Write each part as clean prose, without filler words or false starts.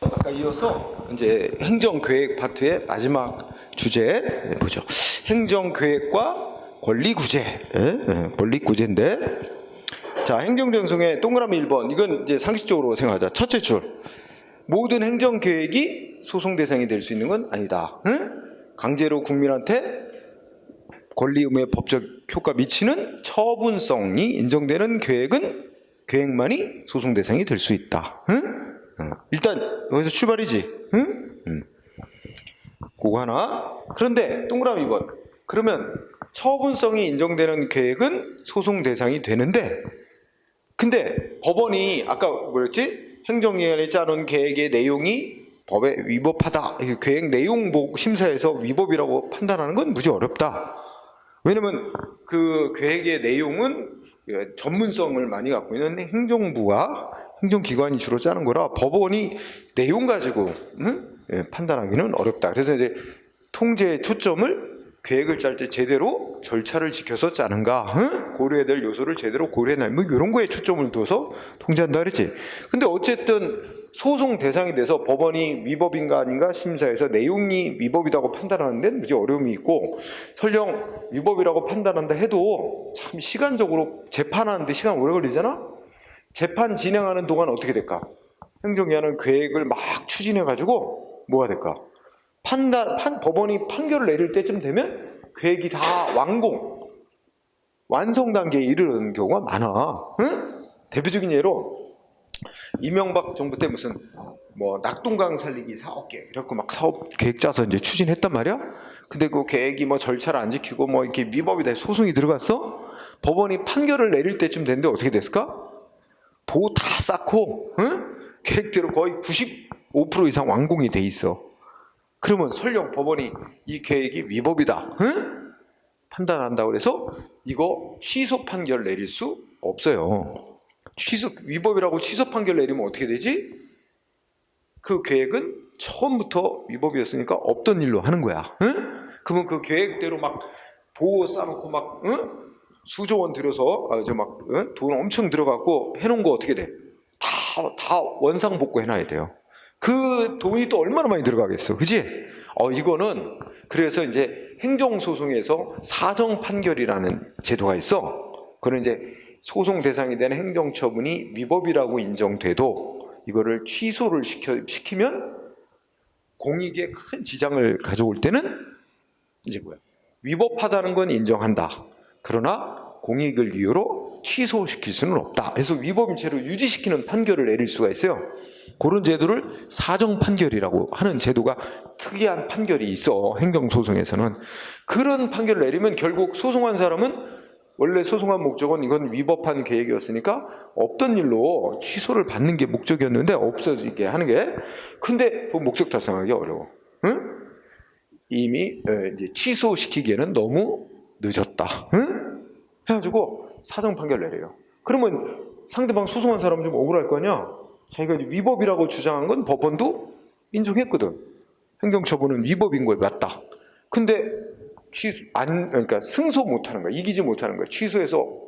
아까 이어서 이제 행정계획 파트의 마지막 주제 보죠. 행정계획과 권리구제. 권리구제인데, 자, 행정전송의 동그라미 1번. 이건 이제 상식적으로 생각하자. 첫째 줄. 모든 행정계획이 소송 대상이 될 수 있는 건 아니다. 강제로 국민한테 권리 의무에 법적 효과 미치는 처분성이 인정되는 계획만이 소송 대상이 될 수 있다. 일단 여기서 출발이지. 그거 하나. 그런데 동그라미 2번. 그러면 처분성이 인정되는 계획은 소송 대상이 되는데, 근데 법원이 아까 뭐였지? 행정기관이 짜놓은 계획의 내용이 법에 위법하다. 계획 내용 심사에서 위법이라고 판단하는 건 무지 어렵다. 왜냐면 그 계획의 내용은 전문성을 많이 갖고 있는 행정부와 행정기관이 주로 짜는 거라 법원이 내용 가지고 판단하기는 어렵다. 그래서 이제 통제의 초점을 계획을 짤 때 제대로 절차를 지켜서 짜는가, 고려해야 될 요소를 제대로 고려해야, 뭐 이런 거에 초점을 둬서 통제한다 그랬지. 근데 어쨌든 소송 대상이 돼서 법원이 위법인가 아닌가 심사해서 내용이 위법이라고 판단하는 데는 무지 어려움이 있고, 설령 위법이라고 판단한다 해도 참 시간적으로 재판하는데 시간 오래 걸리잖아. 재판 진행하는 동안 어떻게 될까? 행정기관은 계획을 막 추진해가지고 뭐가 될까? 법원이 판결을 내릴 때쯤 되면 계획이 다 완성 단계에 이르는 경우가 많아. 대표적인 예로 이명박 정부 때 무슨 뭐 낙동강 살리기 사업 계획 이렇게 막 사업 계획 짜서 이제 추진했단 말이야. 근데 그 계획이 뭐 절차를 안 지키고 뭐 이렇게 위법이다 소송이 들어갔어. 법원이 판결을 내릴 때쯤 됐는데 어떻게 됐을까? 보고 다 쌓고 계획대로 거의 95% 이상 완공이 돼 있어. 그러면 설령 법원이 이 계획이 위법이다 판단한다고 해서 이거 취소 판결 내릴 수 없어요. 위법이라고 취소 판결 내리면 어떻게 되지? 그 계획은 처음부터 위법이었으니까 없던 일로 하는 거야. 그러면 그 계획대로 막 보호 쌓아놓고 막 수조 원 들여서 돈 엄청 들어갖고 해놓은 거 어떻게 돼? 다 원상복구 해놔야 돼요. 그 돈이 또 얼마나 많이 들어가겠어, 그지? 이거는 그래서 이제 행정소송에서 사정판결이라는 제도가 있어. 그런 이제 소송 대상이 되는 행정처분이 위법이라고 인정돼도 이거를 취소를 시키면 공익에 큰 지장을 가져올 때는 이제 위법하다는 건 인정한다. 그러나 공익을 이유로 취소시킬 수는 없다. 그래서 위법인 채로 유지시키는 판결을 내릴 수가 있어요. 그런 제도를 사정판결이라고 하는 제도가 특이한 판결이 있어. 행정소송에서는. 그런 판결을 내리면 결국 소송한 사람은 원래 소송한 목적은 이건 위법한 계획이었으니까 없던 일로 취소를 받는 게 목적이었는데 없어지게 하는 게, 근데 그 목적 달성하기 어려워. 이미 이제 취소시키기에는 너무 늦었다. 해가지고 사정 판결 내려요. 그러면 상대방 소송한 사람 좀 억울할 거 아니야. 자기가 위법이라고 주장한 건 법원도 인정했거든. 행정처분은 위법인 거에 맞다. 근데 그러니까 승소 못하는 거야. 이기지 못하는 거야.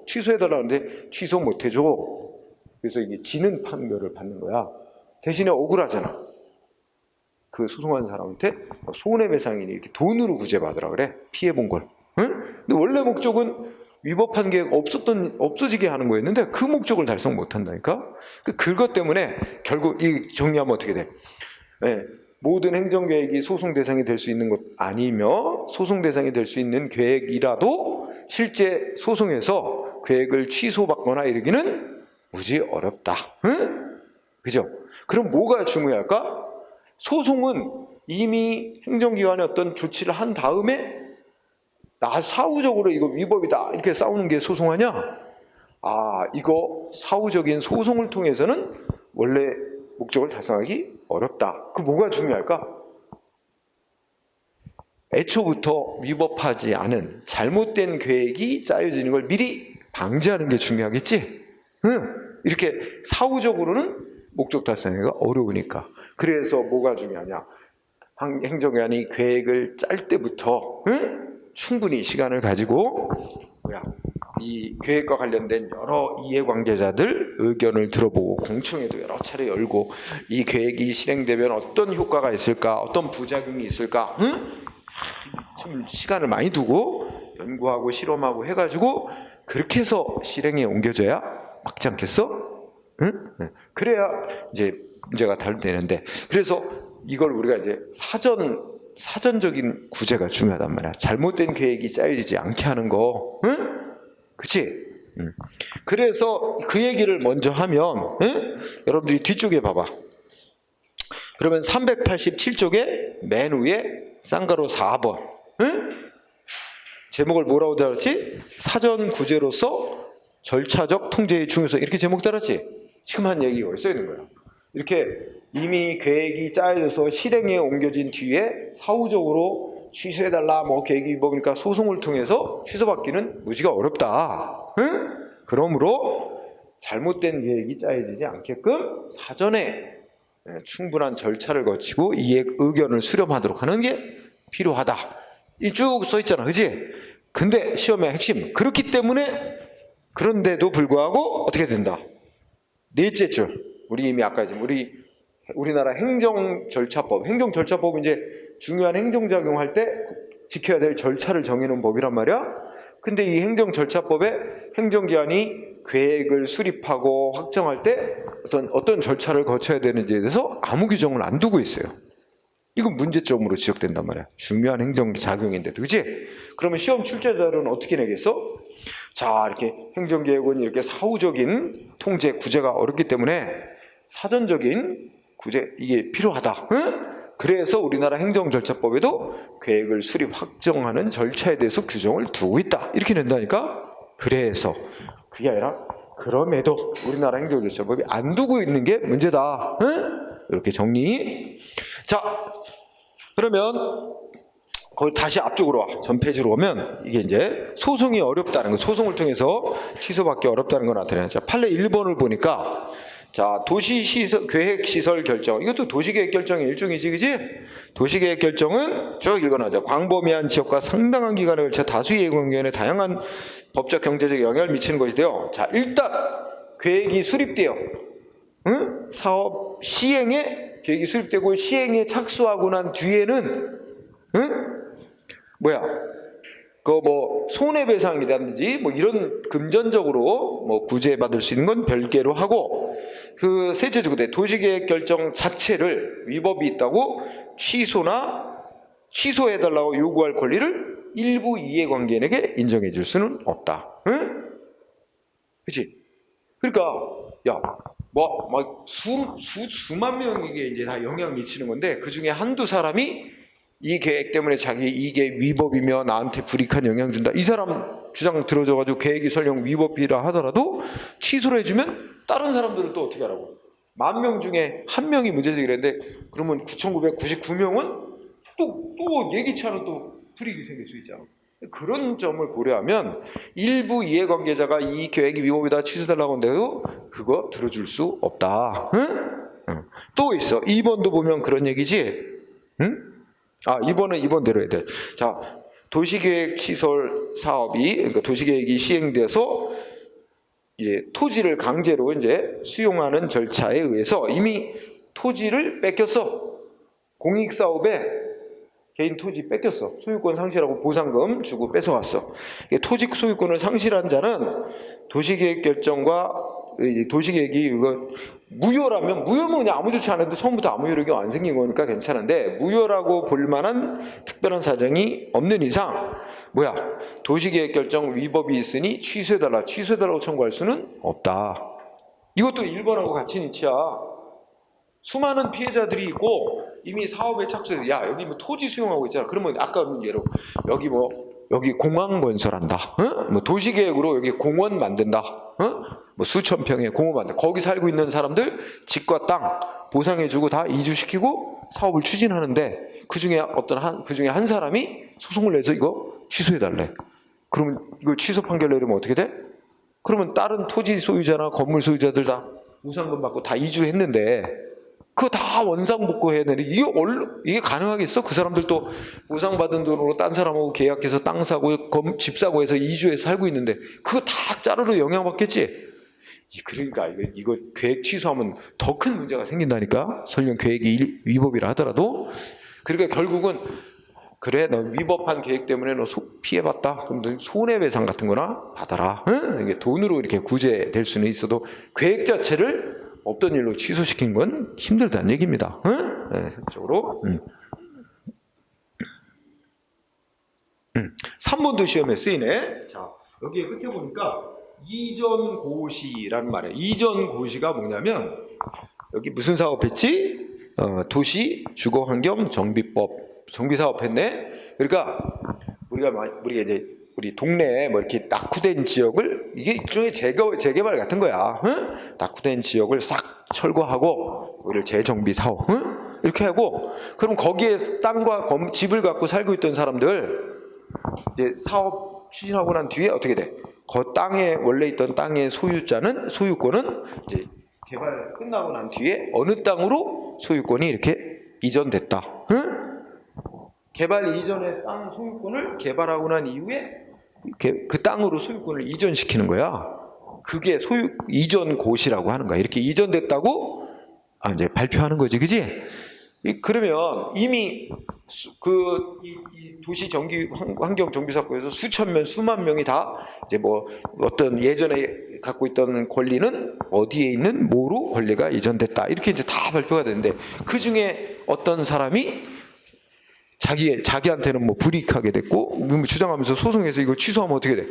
취소해달라는데 취소 못해줘. 그래서 이게 지는 판결을 받는 거야. 대신에 억울하잖아. 그 소송한 사람한테 손해배상이니 이렇게 돈으로 구제받으라 그래. 피해본 걸. 근데 원래 목적은 위법한 계획 없어지게 하는 거였는데 그 목적을 달성 못한다니까. 그것 때문에 결국 이 정리하면 어떻게 돼? 모든 행정계획이 소송 대상이 될 수 있는 것 아니며 소송 대상이 될 수 있는 계획이라도 실제 소송에서 계획을 취소받거나 이러기는 무지 어렵다. 그죠? 그럼 뭐가 중요할까? 소송은 이미 행정기관의 어떤 조치를 한 다음에 사후적으로 이거 위법이다 이렇게 싸우는 게 소송하냐? 이거 사후적인 소송을 통해서는 원래 목적을 달성하기 어렵다. 그 뭐가 중요할까? 애초부터 위법하지 않은 잘못된 계획이 짜여지는 걸 미리 방지하는 게 중요하겠지? 이렇게 사후적으로는 목적 달성하기가 어려우니까. 그래서 뭐가 중요하냐? 행정기관이 계획을 짤 때부터 충분히 시간을 가지고 이 계획과 관련된 여러 이해관계자들 의견을 들어보고 공청회도 여러 차례 열고 이 계획이 실행되면 어떤 효과가 있을까, 어떤 부작용이 있을까, 좀 시간을 많이 두고 연구하고 실험하고 해가지고 그렇게 해서 실행에 옮겨져야 맞지 않겠어? 응? 그래야 이제 문제가 달되는데, 그래서 이걸 우리가 이제 사전적인 구제가 중요하단 말이야. 잘못된 계획이 짜여지지 않게 하는 거, 응? 그치? 그래서 그 얘기를 먼저 하면, 응? 여러분들이 뒤쪽에 봐봐. 그러면 387쪽에 맨 위에 쌍가로 4번, 응? 제목을 뭐라고 달았지? 사전 구제로서 절차적 통제의 중요성, 이렇게 제목 달았지? 지금 한 얘기가 어디 써 있는 거야? 이렇게 이미 계획이 짜여져서 실행에 옮겨진 뒤에 사후적으로 취소해달라, 뭐 계획이 위법이니까 소송을 통해서 취소받기는 무지가 어렵다. 응? 그러므로 잘못된 계획이 짜여지지 않게끔 사전에 충분한 절차를 거치고 이의 의견을 수렴하도록 하는 게 필요하다. 이 쭉 써 있잖아, 그지? 근데 시험의 핵심, 그렇기 때문에, 그런데도 불구하고 어떻게 된다? 넷째 줄, 우리 이미 아까 우리나라 행정절차법, 행정절차법은 이제 중요한 행정작용할 때 지켜야 될 절차를 정해놓은 법이란 말이야. 근데 이 행정절차법에 행정기관이 계획을 수립하고 확정할 때 어떤 절차를 거쳐야 되는지에 대해서 아무 규정을 안 두고 있어요. 이건 문제점으로 지적된단 말이야. 중요한 행정작용인데도, 그치? 그러면 시험 출제자들은 어떻게 내겠어? 자, 이렇게 행정계획은 이렇게 사후적인 통제, 구제가 어렵기 때문에 사전적인 구제, 이게 필요하다. 응? 그래서 우리나라 행정절차법에도 계획을 수립 확정하는 절차에 대해서 규정을 두고 있다. 이렇게 낸다니까? 그래서, 그게 아니라, 그럼에도 우리나라 행정절차법이 안 두고 있는 게 문제다. 응? 이렇게 정리. 자, 그러면 거기 다시 앞쪽으로 와. 전 페이지로 오면 이게 이제 소송이 어렵다는 거, 소송을 통해서 취소받기 어렵다는 거 나타나요. 자, 판례 1번을 보니까, 자, 도시시설, 계획시설 결정. 이것도 도시계획 결정의 일종이지, 그지? 도시계획 결정은 쭉 읽어놔자. 광범위한 지역과 상당한 기간에 걸쳐 다수의 이해관계에 다양한 법적, 경제적 영향을 미치는 것인데요. 자, 일단 계획이 수립돼요. 응? 사업 시행에, 계획이 수립되고 시행에 착수하고 난 뒤에는, 응? 뭐야? 그 뭐 손해배상이라든지 뭐 이런 금전적으로 뭐 구제받을 수 있는 건 별개로 하고, 그 셋째 주거대 도시계획 결정 자체를 위법이 있다고 취소해달라고 요구할 권리를 일부 이해관계인에게 인정해 줄 수는 없다. 응? 그치? 그러니까 야, 뭐 수만 명에게 이제 다 영향 미치는 건데, 그 중에 한두 사람이 이 계획 때문에 자기 이게 위법이며 나한테 불이익한 영향 준다, 이 사람 주장 들어줘가지고 계획이 설령 위법이라 하더라도 취소를 해주면 다른 사람들은 또 어떻게 하라고? 10,000명 중에 1명이 문제제기를 했는데, 그러면 9,999명은 또 예기치 않은 또 불이익이 생길 수 있잖아. 그런 점을 고려하면 일부 이해관계자가 이 계획이 위법이다 취소달라고 하는데도 그거 들어줄 수 없다. 응? 또 있어. 2번도 보면 그런 얘기지. 응? 아, 2번은 대로 해야 돼. 자, 도시계획 시설 사업이, 그러니까 도시계획이 시행돼서 토지를 강제로 이제 수용하는 절차에 의해서 이미 토지를 뺏겼어. 공익사업에 개인 토지 뺏겼어. 소유권 상실하고 보상금 주고 뺏어왔어. 토지 소유권을 상실한 자는 도시계획 결정과 도시계획이 이거 무효라면, 무효면 그냥 아무 조치 안 해도 처음부터 아무 효력이 안 생긴 거니까 괜찮은데, 무효라고 볼 만한 특별한 사정이 없는 이상 뭐야? 도시계획 결정 위법이 있으니 취소해달라고 청구할 수는 없다. 이것도 1번하고 같이 이치야. 수많은 피해자들이 있고 이미 사업에 착수해서, 야, 여기 뭐 토지 수용하고 있잖아. 그러면 아까 예로 여기 공항 건설한다. 어? 뭐 도시계획으로 여기 공원 만든다. 어? 뭐 수천 평의 공원 만든다. 거기 살고 있는 사람들 집과 땅 보상해주고 다 이주시키고 사업을 추진하는데, 그 중에 한 사람이 소송을 내서 이거 취소해달래. 그러면 이거 취소 판결 내리면 어떻게 돼? 그러면 다른 토지 소유자나 건물 소유자들 다 보상금 받고 다 이주했는데, 그거 다 원상복구해야 되는데 이게 가능하겠어? 그 사람들도 보상받은 돈으로 딴 사람하고 계약해서 땅 사고 집 사고 해서 이주해서 살고 있는데 그거 다 짜르르 영향받겠지? 그러니까 이거 계획 취소하면 더 큰 문제가 생긴다니까. 설령 계획이 위법이라 하더라도. 그러니까 결국은 그래 너 위법한 계획 때문에 너 피해봤다. 그럼 너 손해배상 같은 거나 받아라. 응? 이게 돈으로 이렇게 구제될 수는 있어도 계획 자체를 없던 일로 취소시킨 건 힘들다는 얘기입니다. 응? 네, 실질적으로. 3번도 시험에 쓰이네. 자, 여기에 끝에 보니까 이전고시라는 말이에요. 이전고시가 뭐냐면 여기 무슨 사업했지? 도시주거환경정비법 정비사업했네. 그러니까 우리가 이제 우리 동네에 뭐 이렇게 낙후된 지역을 이게 일종의 재개발 같은 거야. 응? 낙후된 지역을 싹 철거하고 거기를 재정비 사업, 응? 이렇게 하고 그럼 거기에 땅과 집을 갖고 살고 있던 사람들 이제 사업 추진하고 난 뒤에 어떻게 돼? 그 땅에 원래 있던 땅의 소유권은 이제 개발 끝나고 난 뒤에 어느 땅으로 소유권이 이렇게 이전됐다. 응? 개발 이전의 땅 소유권을 개발하고 난 이후에 그 땅으로 소유권을 이전시키는 거야. 그게 이전고시라고 하는 거야. 이렇게 이전됐다고 이제 발표하는 거지, 그지? 그러면 이미 이 도시 전기 환경 정비 사건에서 수만 명이 다 이제 뭐 어떤 예전에 갖고 있던 권리는 어디에 있는 뭐로 권리가 이전됐다 이렇게 이제 다 발표가 되는데 그 중에 어떤 사람이 자기한테는 뭐 불이익하게 됐고 주장하면서 소송해서 이거 취소하면 어떻게 돼?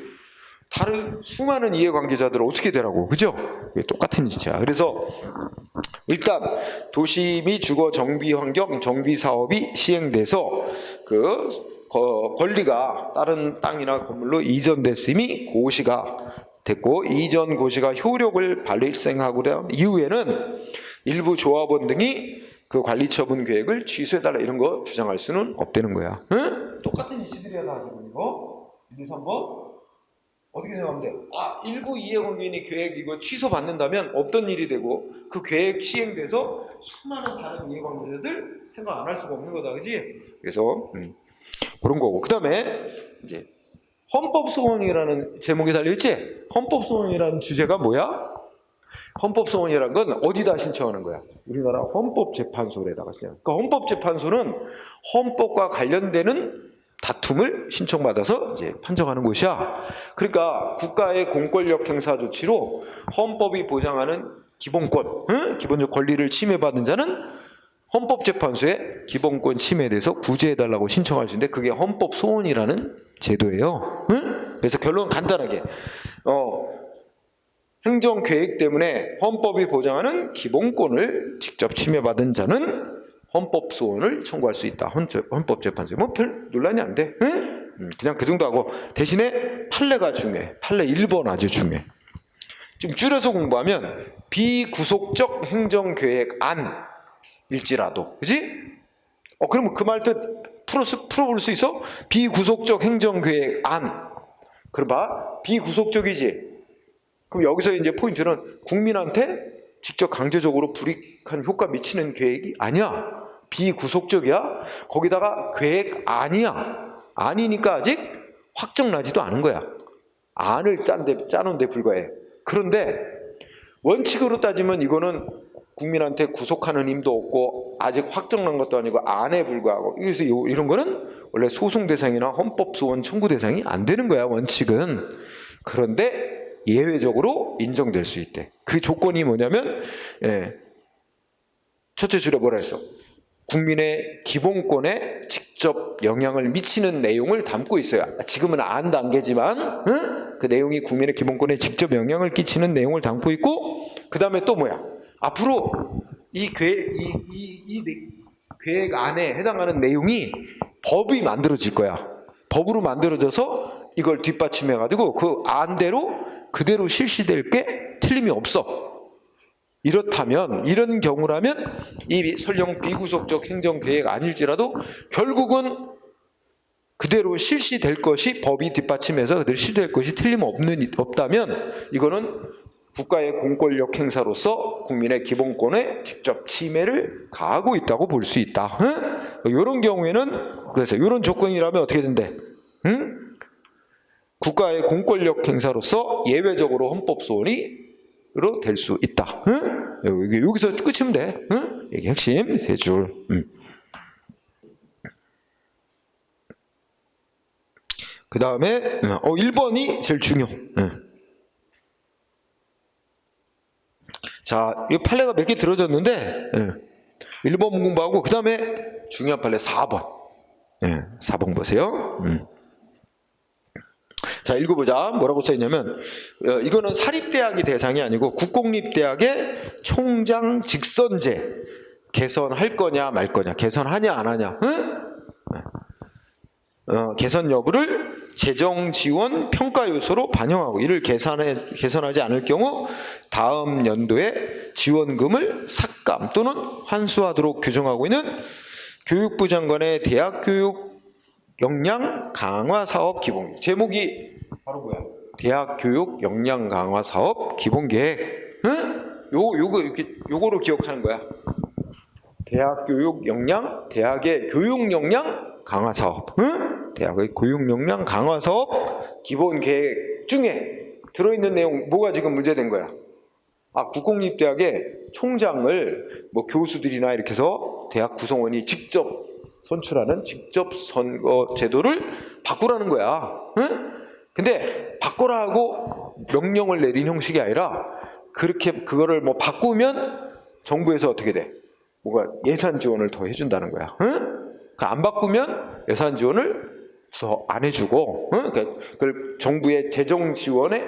다른 수많은 이해관계자들은 어떻게 되라고, 그죠? 똑같은 짓이야. 그래서 일단 도시 및 주거 정비 환경 정비 사업이 시행돼서 그 권리가 다른 땅이나 건물로 이전됐음이 고시가 됐고 이전 고시가 효력을 발생하고 난 이후에는 일부 조합원 등이 그 관리처분 계획을 취소해달라 이런 거 주장할 수는 없다는 거야. 응? 똑같은 이슈들이야 다 지금 이거. 1, 2, 3번 어떻게 생각하면 돼? 일부 이해관계인이 계획 이거 취소받는다면 없던 일이 되고 그 계획 시행돼서 수많은 다른 이해관계자들 생각 안 할 수가 없는 거다, 그지? 그래서 그런 거고. 그 다음에 이제 헌법소원이라는 제목이 달려있지? 헌법소원이라는 주제가 뭐야? 헌법소원이라는 건 어디다 신청하는 거야? 우리나라 헌법재판소에다가 신청. 그러니까 헌법재판소는 헌법과 관련되는 다툼을 신청받아서 이제 판정하는 곳이야. 그러니까 국가의 공권력 행사 조치로 헌법이 보장하는 기본권, 기본적 권리를 침해받은 자는 헌법재판소에 기본권 침해에 대해서 구제해달라고 신청할 수 있는데 그게 헌법소원이라는 제도예요. 그래서 결론 간단하게 행정계획 때문에 헌법이 보장하는 기본권을 직접 침해받은 자는 헌법소원을 청구할 수 있다. 헌법재판소에 뭐 별 논란이 안 돼. 그냥 그 정도 하고 대신에 판례가 중요해. 판례 1번 아주 중요해. 좀 줄여서 공부하면 비구속적 행정계획안일지라도, 그지? 그러면 그 말 뜻 풀어볼 수 있어? 비구속적 행정계획안. 그럼 봐, 비구속적이지. 그럼 여기서 이제 포인트는 국민한테 직접 강제적으로 불이익한 효과 미치는 계획이 아니야. 비구속적이야. 거기다가 계획안이야. 아니니까 아직 확정나지도 않은 거야. 안을 짜놓은 데 불과해. 그런데 원칙으로 따지면 이거는 국민한테 구속하는 힘도 없고 아직 확정난 것도 아니고 안에 불과하고 그래서 이런 거는 원래 소송 대상이나 헌법소원 청구 대상이 안 되는 거야, 원칙은. 그런데 예외적으로 인정될 수 있대. 그 조건이 뭐냐면 첫째 줄에 뭐라 했어? 국민의 기본권에 직접 영향을 미치는 내용을 담고 있어요. 지금은 안 단계지만 그 내용이 국민의 기본권에 직접 영향을 끼치는 내용을 담고 있고 그 다음에 또 뭐야? 앞으로 이 계획 안에 해당하는 내용이 법이 만들어질 거야. 법으로 만들어져서 이걸 뒷받침해가지고 그 안대로 그대로 실시될 게 틀림이 없어. 이렇다면 이런 경우라면 이 설령 비구속적 행정계획 아닐지라도 결국은 그대로 실시될 것이 법이 뒷받침해서 그대로 실시될 것이 틀림없다면 이거는 국가의 공권력 행사로서 국민의 기본권에 직접 침해를 가하고 있다고 볼 수 있다. 이런 경우에는 그래서 이런 조건이라면 어떻게 된대? 국가의 공권력 행사로서 예외적으로 헌법 소원이로 될 수 있다. 여기서 끝이면 돼. 이게 핵심 세 줄. 그 다음에 1번이 제일 중요. 자, 이 판례가 몇 개 들어졌는데 1번 공부하고 그 다음에 중요한 판례 4번. 4번 보세요. 자, 읽어보자. 뭐라고 써있냐면 이거는 사립대학이 대상이 아니고 국공립대학의 총장 직선제 개선할 거냐 말 거냐, 개선하냐 안 하냐, 개선 여부를 재정 지원 평가 요소로 반영하고 이를 개선하지 않을 경우 다음 연도에 지원금을 삭감 또는 환수하도록 규정하고 있는 교육부 장관의 대학교육 역량 강화 사업 기본. 제목이 바로 뭐야? 대학교육 역량 강화 사업 기본 계획. 요거로 기억하는 거야. 대학교육 역량, 대학의 교육 역량 강화 사업. 대학의 교육 역량 강화 사업 기본 계획 중에 들어있는 내용 뭐가 지금 문제된 거야? 국공립대학의 총장을 뭐 교수들이나 이렇게 해서 대학 구성원이 직접 선출하는 직접 선거 제도를 바꾸라는 거야. 근데 바꾸라고 명령을 내린 형식이 아니라 그렇게 그거를 뭐 바꾸면 정부에서 어떻게 돼? 뭐가 예산 지원을 더 해준다는 거야. 안 바꾸면 예산 지원을 더 안 해주고, 그걸 정부의 재정 지원의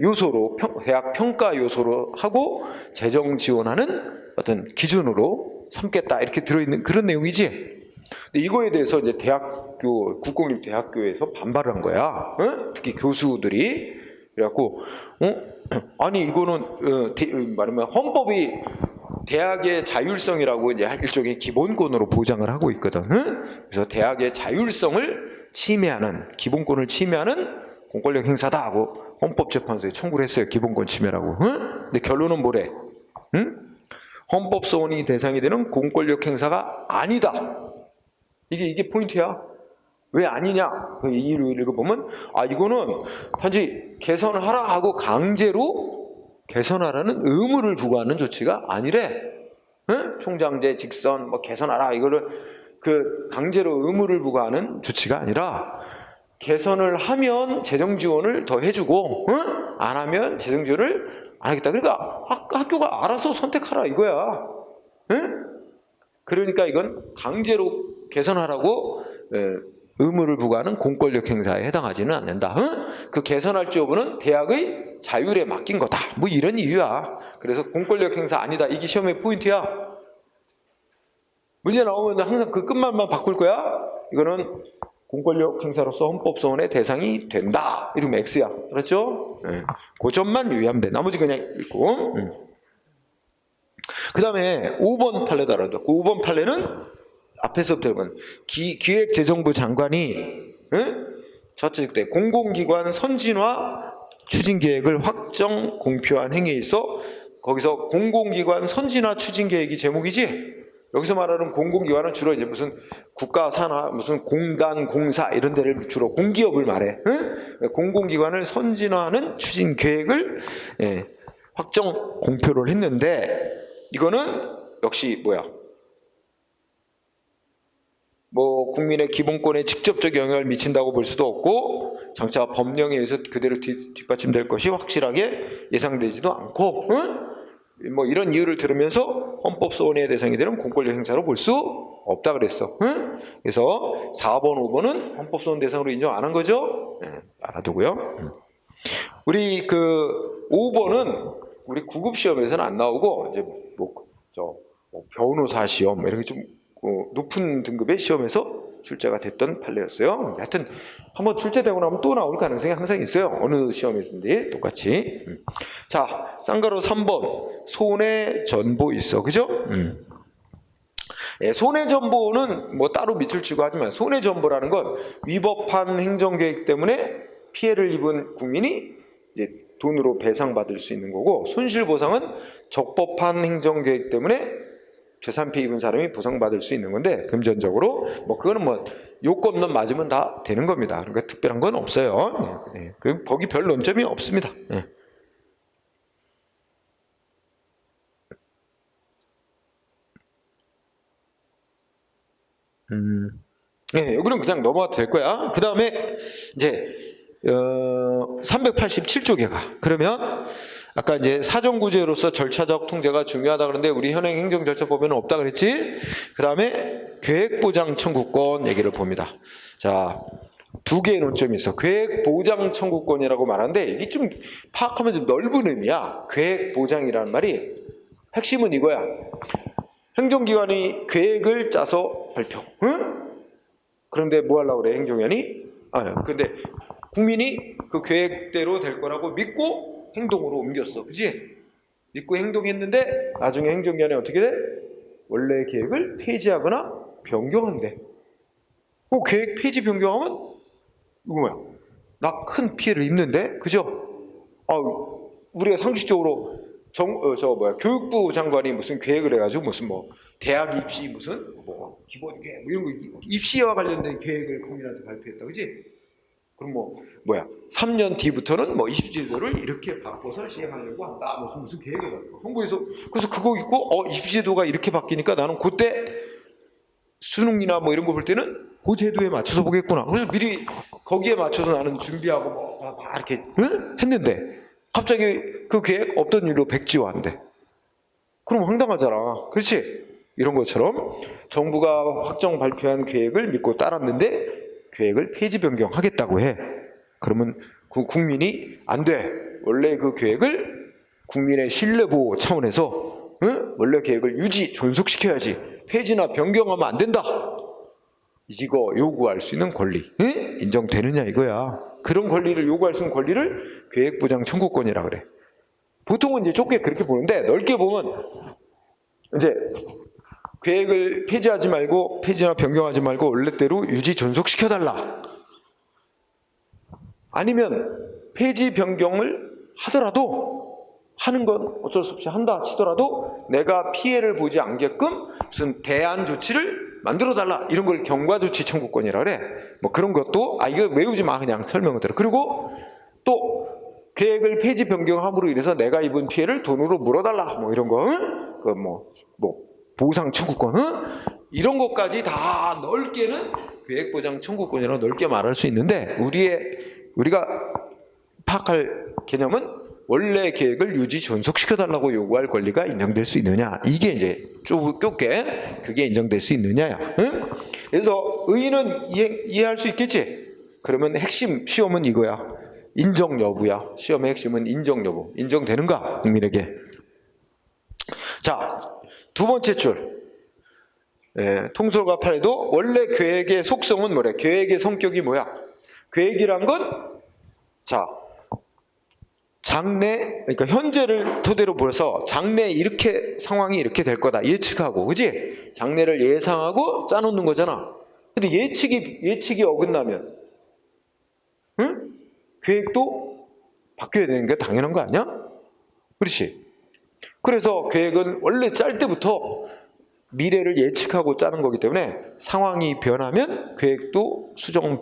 요소로 대학 평가 요소로 하고 재정 지원하는 어떤 기준으로 삼겠다 이렇게 들어있는 그런 내용이지. 근데 이거에 대해서 이제 대학교 국공립 대학교에서 반발을 한 거야. 특히 교수들이 그래갖고 아니 이거는 말하면 헌법이 대학의 자율성이라고 이제 일종의 기본권으로 보장을 하고 있거든. 그래서 대학의 자율성을 침해하는 기본권을 침해하는 공권력 행사다 하고 헌법재판소에 청구를 했어요. 기본권 침해라고. 근데 결론은 뭐래? 헌법 소원이 대상이 되는 공권력 행사가 아니다. 이게 포인트야. 왜 아니냐? 그 이유를 읽어보면 이거는 단지 개선하라 하고 강제로 개선하라는 의무를 부과하는 조치가 아니래. 총장제 직선 뭐 개선하라 이거를 그 강제로 의무를 부과하는 조치가 아니라 개선을 하면 재정 지원을 더 해주고 안 하면 재정 지원을 안 하겠다. 그러니까 학교가 알아서 선택하라 이거야. 그러니까 이건 강제로 개선하라고 의무를 부과하는 공권력 행사에 해당하지는 않는다. 그 개선할지 여부는 대학의 자율에 맡긴 거다. 뭐 이런 이유야. 그래서 공권력 행사 아니다. 이게 시험의 포인트야. 문제 나오면 항상 그 끝만 바꿀 거야. 이거는 공권력 행사로서 헌법소원의 대상이 된다. 이러면 X야. 그렇죠? 그 점만 유의하면 돼. 나머지 그냥 읽고. 그 다음에 5번 판례도 알아둬. 그 5번 판례는 앞에서부터 보면 기획재정부 장관이 저쪽 때 공공기관 선진화 추진계획을 확정 공표한 행위에 있어 거기서 공공기관 선진화 추진계획이 제목이지. 여기서 말하는 공공기관은 주로 이제 무슨 국가 산하 무슨 공단 공사 이런 데를 주로 공기업을 말해. 공공기관을 선진화하는 추진계획을 확정 공표를 했는데 이거는 역시 뭐야? 뭐 국민의 기본권에 직접적 영향을 미친다고 볼 수도 없고 장차 법령에 의해서 그대로 뒷받침될 것이 확실하게 예상되지도 않고 뭐 이런 이유를 들으면서 헌법소원의 대상이 되는 공권력 행사로 볼 수 없다 그랬어. 그래서 4번, 5번은 헌법소원 대상으로 인정 안 한 거죠? 알아두고요. 우리 그 5번은 우리 구급 시험에서는 안 나오고 이제 변호사 시험 이렇게 좀 높은 등급의 시험에서 출제가 됐던 판례였어요. 하여튼 한번 출제되고 나면 또 나올 가능성이 항상 있어요. 어느 시험이든지 똑같이. 자, 쌍가로 3번 손해 전보 있어. 그죠? 손해 전보는 뭐 따로 밑줄 치고 하지만 손해 전보라는 건 위법한 행정계획 때문에 피해를 입은 국민이 이제 돈으로 배상받을 수 있는 거고, 손실보상은 적법한 행정계획 때문에 재산 피해 입은 사람이 보상받을 수 있는 건데, 금전적으로 뭐 그거는 뭐 요건만 맞으면 다 되는 겁니다. 그러니까 특별한 건 없어요. 거기 별 논점이 없습니다. 여기는 그냥 넘어가도 될 거야. 그 다음에 이제 387쪽에 가. 그러면 아까 이제 사정구제로서 절차적 통제가 중요하다 그러는데 우리 현행 행정절차법에는 없다 그랬지. 그 다음에 계획보장 청구권 얘기를 봅니다. 자, 두 개의 논점이 있어. 계획보장 청구권이라고 말하는데 이게 좀 파악하면 좀 넓은 의미야. 계획보장이라는 말이 핵심은 이거야. 행정기관이 계획을 짜서 발표. 응? 그런데 뭐 하려고 그래, 행정위원이? 근데 국민이 그 계획대로 될 거라고 믿고 행동으로 옮겼어. 그치? 믿고 행동했는데 나중에 행정기관이 어떻게 돼? 원래 계획을 폐지하거나 변경한대. 그 계획 폐지 변경하면 이거 뭐야? 나 큰 피해를 입는데? 그죠? 우리가 상식적으로 교육부 장관이 무슨 계획을 해가지고 무슨 뭐 대학 입시 무슨 뭐 기본 계획 뭐 이런 거 입시와 관련된 계획을 국민한테 발표했다, 그지? 그럼 3년 뒤부터는 뭐 입시제도를 이렇게 바꿔서 시행하려고 한다, 무슨 계획을 홍보해서. 그래서 그거 있고 입시제도가 이렇게 바뀌니까 나는 그때 수능이나 뭐 이런 거 볼 때는 그 제도에 맞춰서 보겠구나. 그래서 미리 거기에 맞춰서 나는 준비하고 이렇게 했는데 갑자기 그 계획 없던 일로 백지화한대. 그럼 황당하잖아. 그렇지? 이런 것처럼 정부가 확정 발표한 계획을 믿고 따랐는데 계획을 폐지 변경하겠다고 해. 그러면 그 국민이 안 돼. 원래 그 계획을 국민의 신뢰 보호 차원에서 원래 계획을 유지, 존속시켜야지. 폐지나 변경하면 안 된다. 이거 요구할 수 있는 권리 인정되느냐 이거야. 그런 권리를 요구할 수 있는 권리를 계획보장 청구권이라 그래. 보통은 이제 좁게 그렇게 보는데 넓게 보면 이제 계획을 폐지하지 말고 폐지나 변경하지 말고 원래대로 유지 존속시켜달라. 아니면 폐지 변경을 하더라도 하는 건 어쩔 수 없이 한다 치더라도 내가 피해를 보지 않게끔 무슨 대안 조치를 만들어달라. 이런 걸 경과조치 청구권이라 그래. 뭐 그런 것도 이거 외우지 마. 그냥 설명을 들어. 그리고 또 계획을 폐지 변경함으로 인해서 내가 입은 피해를 돈으로 물어달라. 뭐 이런 거, 보상 청구권, 이런 것까지 다 넓게는 계획보장 청구권이라고 넓게 말할 수 있는데 우리가 파악할 개념은 원래 계획을 유지 존속시켜달라고 요구할 권리가 인정될 수 있느냐. 이게 이제 좁게 그게 인정될 수 있느냐야. 그래서 의의는 이해할 수 있겠지. 그러면 핵심 시험은 이거야. 인정 여부야. 시험의 핵심은 인정 여부. 인정되는가 국민에게. 자, 두 번째 줄. 통솔과 판례도 원래 계획의 속성은 뭐래? 계획의 성격이 뭐야? 계획이란 건 장래, 그러니까 현재를 토대로 보여서 장래 이렇게 상황이 이렇게 될 거다 예측하고, 그지? 장래를 예상하고 짜놓는 거잖아. 근데 예측이 어긋나면 계획도 바뀌어야 되는 게 당연한 거 아니야? 그렇지? 그래서 계획은 원래 짤 때부터 미래를 예측하고 짜는 거기 때문에 상황이 변하면 계획도 수정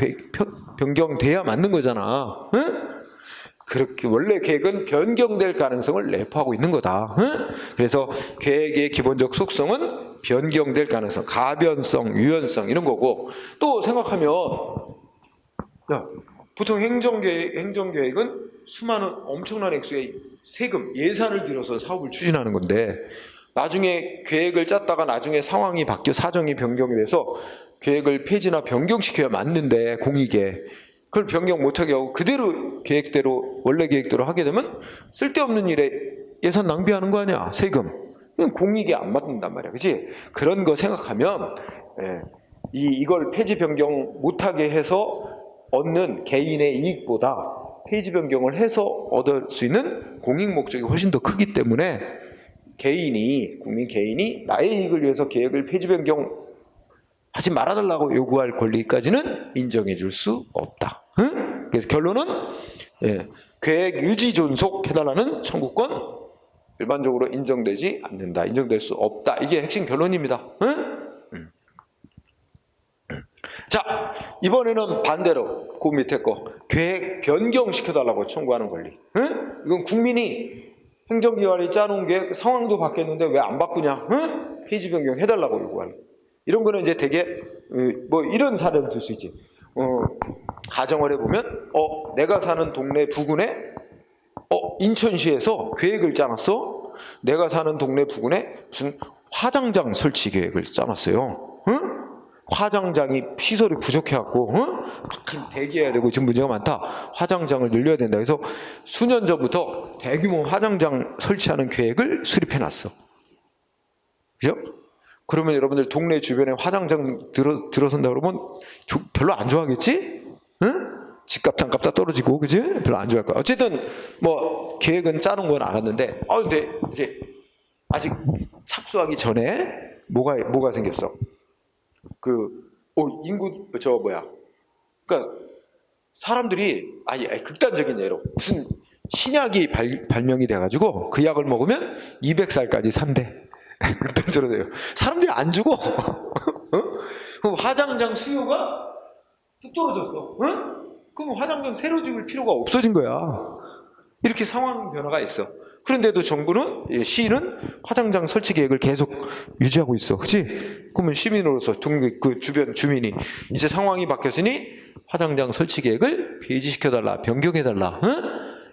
변경돼야 맞는 거잖아. 그렇게 원래 계획은 변경될 가능성을 내포하고 있는 거다. 그래서 계획의 기본적 속성은 변경될 가능성, 가변성, 유연성 이런 거고. 또 생각하면 보통 행정계획은 수많은 엄청난 액수의 세금, 예산을 들여서 사업을 추진하는 건데 나중에 계획을 짰다가 나중에 상황이 바뀌어 사정이 변경이 돼서 계획을 폐지나 변경시켜야 맞는데 공익에 그걸 변경 못하게 하고 그대로 계획대로 원래 계획대로 하게 되면 쓸데없는 일에 예산 낭비하는 거 아니야. 세금. 공익에 안 맞는단 말이야. 그치? 그런 거 생각하면 이걸 폐지 변경 못하게 해서 얻는 개인의 이익보다 폐지 변경을 해서 얻을 수 있는 공익 목적이 훨씬 더 크기 때문에 국민 개인이 나의 이익을 위해서 계획을 폐지 변경 하지 말아달라고 요구할 권리까지는 인정해 줄 수 없다. 그래서 결론은 계획 유지 존속해달라는 청구권 일반적으로 인정되지 않는다. 인정될 수 없다. 이게 핵심 결론입니다. 응? 자, 이번에는 반대로 그 밑에 거 계획 변경시켜달라고 청구하는 권리. 응? 이건 국민이 행정기관이 짜놓은 계획 상황도 바뀌었는데 왜 안 바꾸냐? 응? 페이지 변경해달라고 요구하는. 이런 거는 이제 되게 뭐 이런 사례를 들 수 있지. 가정을 해보면 내가 사는 동네 부근에 인천시에서 계획을 짜놨어. 내가 사는 동네 부근에 무슨 화장장 설치 계획을 짜놨어요. 응? 화장장이 시설이 부족해갖고 대기해야 되고 지금 문제가 많다. 화장장을 늘려야 된다. 그래서 수년 전부터 대규모 화장장 설치하는 계획을 수립해놨어. 그죠? 그러면 여러분들 동네 주변에 화장장 들어선다 그러면 별로 안 좋아하겠지? 응? 집값 단값 다 떨어지고, 그지? 별로 안 좋아할 거야. 어쨌든 뭐 계획은 짜는 건 알았는데, 근데 이제 아직 착수하기 전에 뭐가 생겼어? 인구 그러니까 사람들이 극단적인 예로 무슨 신약이 발명이 돼가지고 그 약을 먹으면 200살까지 산대. 극단적으로 돼요. 사람들이 안 죽어. 그럼 화장장 수요가 뚝 떨어졌어. 그럼 화장장 새로 지을 필요가 없어진 거야. 이렇게 상황 변화가 있어. 그런데도 정부는, 시는 화장장 설치 계획을 계속 유지하고 있어. 그치? 그러면 시민으로서 그 주변 주민이 이제 상황이 바뀌었으니 화장장 설치 계획을 폐지시켜달라, 변경해달라,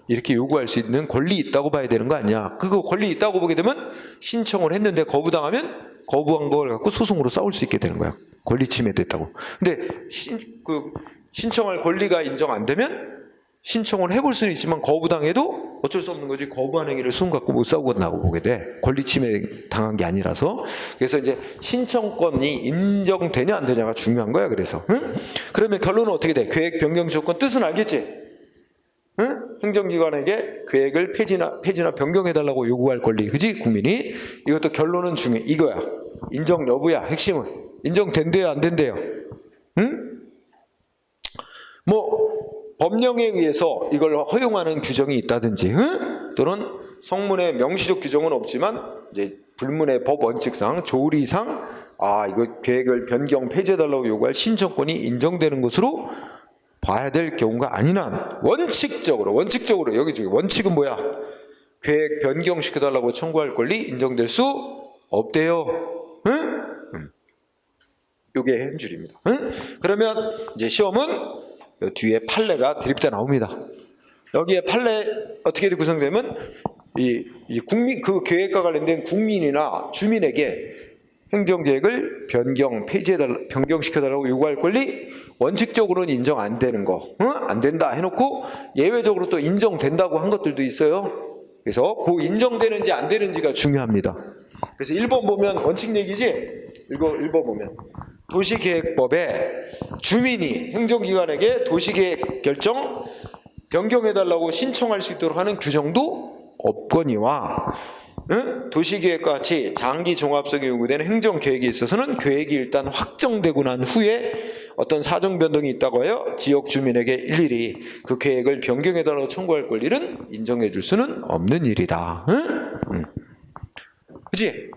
이렇게 요구할 수 있는 권리 있다고 봐야 되는 거 아니야. 그거 권리 있다고 보게 되면 신청을 했는데 거부당하면 거부한 걸 갖고 소송으로 싸울 수 있게 되는 거야. 권리 침해됐다고. 근데 신청할 권리가 인정 안 되면 신청을 해볼 수는 있지만 거부당해도 어쩔 수 없는 거지. 거부한 행위를 소송 갖고 못 싸우고 보게 돼. 권리 침해 당한 게 아니라서. 그래서 이제 신청권이 인정되냐 안 되냐가 중요한 거야. 그래서 그러면 결론은 어떻게 돼? 계획 변경 조건 뜻은 알겠지? 행정기관에게 계획을 폐지나 변경해달라고 요구할 권리, 그지? 국민이. 이것도 결론은 중요해. 이거야. 인정 여부야. 핵심은 인정된대요 안 된대요? 법령에 의해서 이걸 허용하는 규정이 있다든지, 또는 성문에 명시적 규정은 없지만 이제 불문의 법 원칙상 조리상 이거 계획을 변경 폐지해달라고 요구할 신청권이 인정되는 것으로 봐야 될 경우가 아닌 한 원칙적으로 여기 원칙은 뭐야? 계획 변경시켜달라고 청구할 권리 인정될 수 없대요. 요게 한 줄입니다. 그러면 이제 시험은 뒤에 판례가 드립다 나옵니다. 여기에 판례 어떻게 구성되면 이 국민 그 계획과 관련된 국민이나 주민에게 행정계획을 변경시켜달라고 요구할 권리 원칙적으로는 인정 안 되는 거, 안 된다 해놓고 예외적으로 또 인정된다고 한 것들도 있어요. 그래서 그 인정되는지 안 되는지가 중요합니다. 그래서 1번 보면 원칙 얘기지. 1번 보면 도시계획법에 주민이 행정기관에게 도시계획 결정 변경해달라고 신청할 수 있도록 하는 규정도 없거니와 도시계획과 같이 장기 종합성이 요구되는 행정계획에 있어서는 계획이 일단 확정되고 난 후에 어떤 사정 변동이 있다고 하여 지역 주민에게 일일이 그 계획을 변경해달라고 청구할 권리는 인정해 줄 수는 없는 일이다. 그치?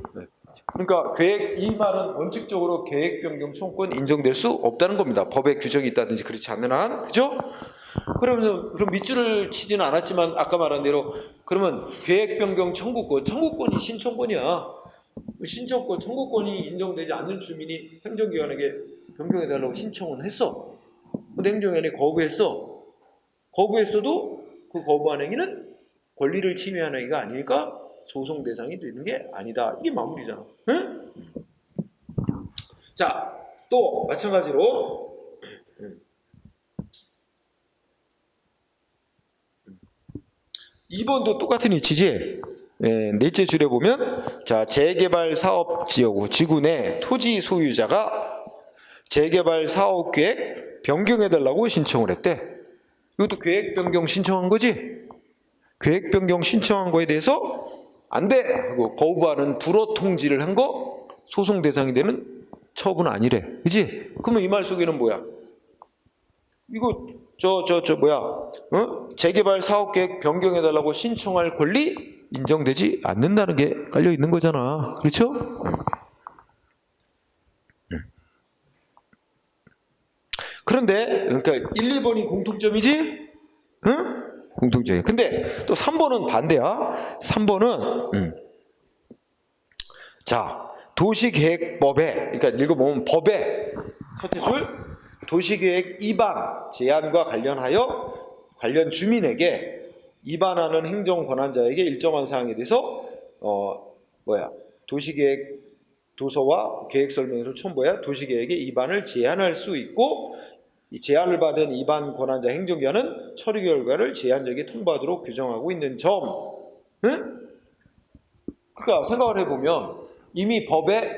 그러니까 이 말은 원칙적으로 계획 변경 청구권 인정될 수 없다는 겁니다. 법에 규정이 있다든지 그렇지 않는 한. 그죠? 그럼 밑줄을 치지는 않았지만 아까 말한 대로 그러면 계획 변경 청구권이 신청권이야. 청구권이 인정되지 않는 주민이 행정기관에게 변경해달라고 신청은 했어. 근데 행정기관이 거부했어. 거부했어도 그 거부한 행위는 권리를 침해한 행위가 아니니까 소송 대상이 되는 게 아니다. 이게 마무리잖아. 응? 자, 또 마찬가지로 2번도 똑같은 위치지. 넷째 줄에 보면 재개발 사업 지구 내 토지 소유자가 재개발 사업 계획 변경해달라고 신청을 했대. 이것도 계획 변경 신청한 거지. 계획 변경 신청한 거에 대해서 안 돼! 하고 거부하는 불허 통지를 한 거 소송 대상이 되는 처분 아니래. 그지? 그러면 이 말 속에는 뭐야? 이거 재개발 사업계획 변경해달라고 신청할 권리 인정되지 않는다는 게 깔려 있는 거잖아. 그렇죠? 그런데 그러니까 1, 2번이 공통점이지? 응? 공통점이야. 근데 또 3번은 반대야. 3번은 자, 도시계획법에, 그러니까 읽어보면 법에 첫째 줄 도시계획 위반 제한과 관련하여 관련 주민에게 위반하는 행정 권한자에게 일정한 사항에 대해서 도시계획 도서와 계획 설명서를 첨부해야 도시계획의 위반을 제한할 수 있고, 이 제한을 받은 위반 권한자 행정기관은 처리 결과를 제한적에 통보하도록 규정하고 있는 점. 응? 그러니까 생각을 해보면 이미 법에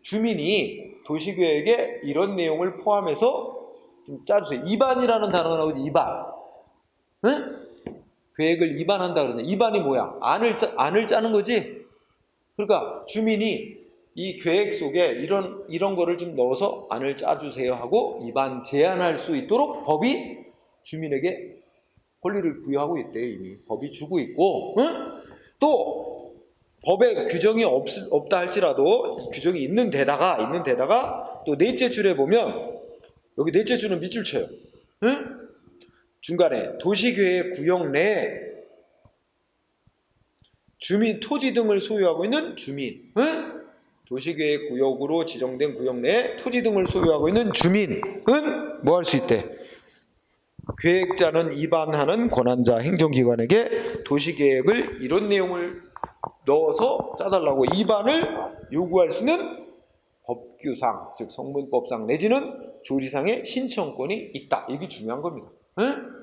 주민이 도시계획에 이런 내용을 포함해서 좀 짜주세요. 위반이라는 단어가 나오지. 위반. 응? 계획을 위반한다 그러냐. 위반이 뭐야? 안을 짜는 거지. 그러니까 주민이 이 계획 속에 이런 거를 좀 넣어서 안을 짜주세요 하고 위반 제한할 수 있도록 법이 주민에게 권리를 부여하고 있대요. 이미 법이 주고 있고, 응? 또 법에 규정이 없다 할지라도 규정이 있는 데다가 또 넷째 줄에 보면, 여기 넷째 줄은 밑줄 쳐요. 응? 중간에 도시계획 구역 내에 주민 토지 등을 소유하고 있는 주민, 응? 도시계획 구역으로 지정된 구역 내에 토지 등을 소유하고 있는 주민은 뭐 할 수 있대? 계획자는 위반하는 권한자 행정기관에게 도시계획을 이런 내용을 넣어서 짜달라고 위반을 요구할 수 있는 법규상, 즉 성문법상 내지는 조리상의 신청권이 있다. 이게 중요한 겁니다. 응?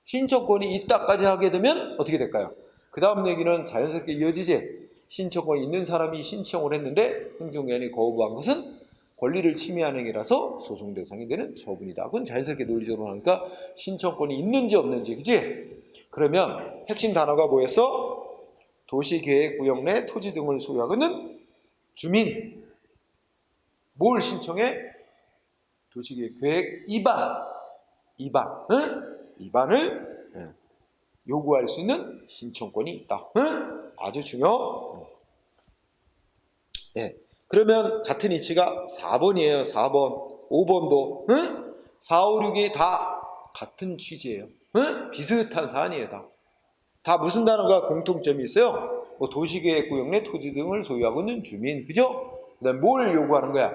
신청권이 있다까지 하게 되면 어떻게 될까요? 그 다음 얘기는 자연스럽게 이어지지. 신청권이 있는 사람이 신청을 했는데 행정기관이 거부한 것은 권리를 침해한 행위라서 소송 대상이 되는 처분이다. 그건 자연스럽게 논리적으로 하니까 신청권이 있는지 없는지, 그지? 그러면 핵심 단어가 뭐였어? 도시계획구역 내 토지 등을 소유하고 있는 주민. 뭘 신청해? 도시계획 위반. 응? 위반을 요구할 수 있는 신청권이 있다. 응? 아주 중요. 네. 그러면 같은 이치가 4번이에요. 4번. 5번도. 응? 4, 5, 6이 다 같은 취지예요. 응? 비슷한 사안이에요. 다 무슨 단어가 공통점이 있어요? 뭐 도시계획구역 내 토지 등을 소유하고 있는 주민. 그죠? 그다음에 뭘 요구하는 거야?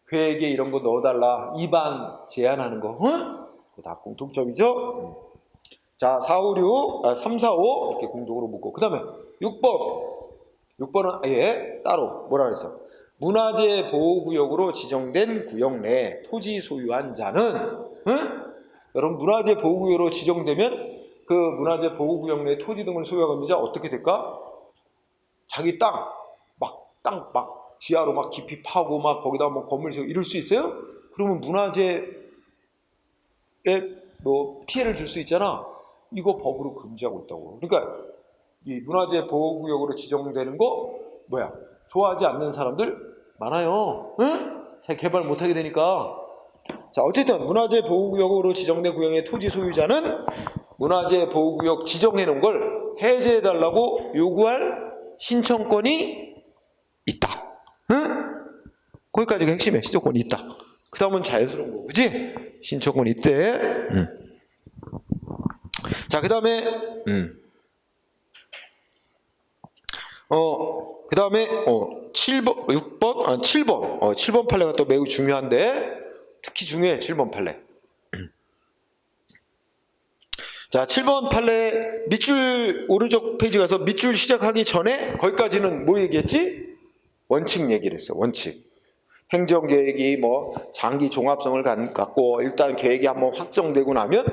계획에 이런 거 넣어달라. 위반 제한하는 거. 응? 그거 다 공통점이죠? 자, 3, 4, 5 이렇게 공동으로 묶고, 그 다음에 6번은 아예 따로 뭐라 그랬어? 문화재 보호구역으로 지정된 구역 내 토지 소유한 자는, 응? 여러분 문화재 보호구역으로 지정되면 그 문화재 보호구역 내 토지 등을 소유하고 있는 자 어떻게 될까? 자기 땅 막 지하로 막 깊이 파고 막 거기다 뭐 건물 세우고 이럴 수 있어요? 그러면 문화재에 뭐 피해를 줄 수 있잖아. 이거 법으로 금지하고 있다고. 그러니까 이 문화재 보호구역으로 지정되는 거 뭐야? 좋아하지 않는 사람들 많아요. 응? 잘 개발 못하게 되니까. 자, 어쨌든 문화재 보호구역으로 지정된 구역의 토지 소유자는 문화재 보호구역 지정해 놓은 걸 해제해달라고 요구할 신청권이 있다. 응? 거기까지가 핵심이야. 신청권이 있다. 그 다음은 자연스러운 거, 그지? 신청권이 있대. 응. 자, 그 다음에 그 다음에 7번, 6번, 7번 7번 판례가 또 매우 중요한데 특히 중요해. 7번 판례. 자, 7번 판례 밑줄 오른쪽 페이지 가서 밑줄 시작하기 전에 거기까지는 뭐 얘기했지? 원칙 얘기를 했어. 원칙. 행정계획이 뭐 장기 종합성을 갖고 일단 계획이 한번 확정되고 나면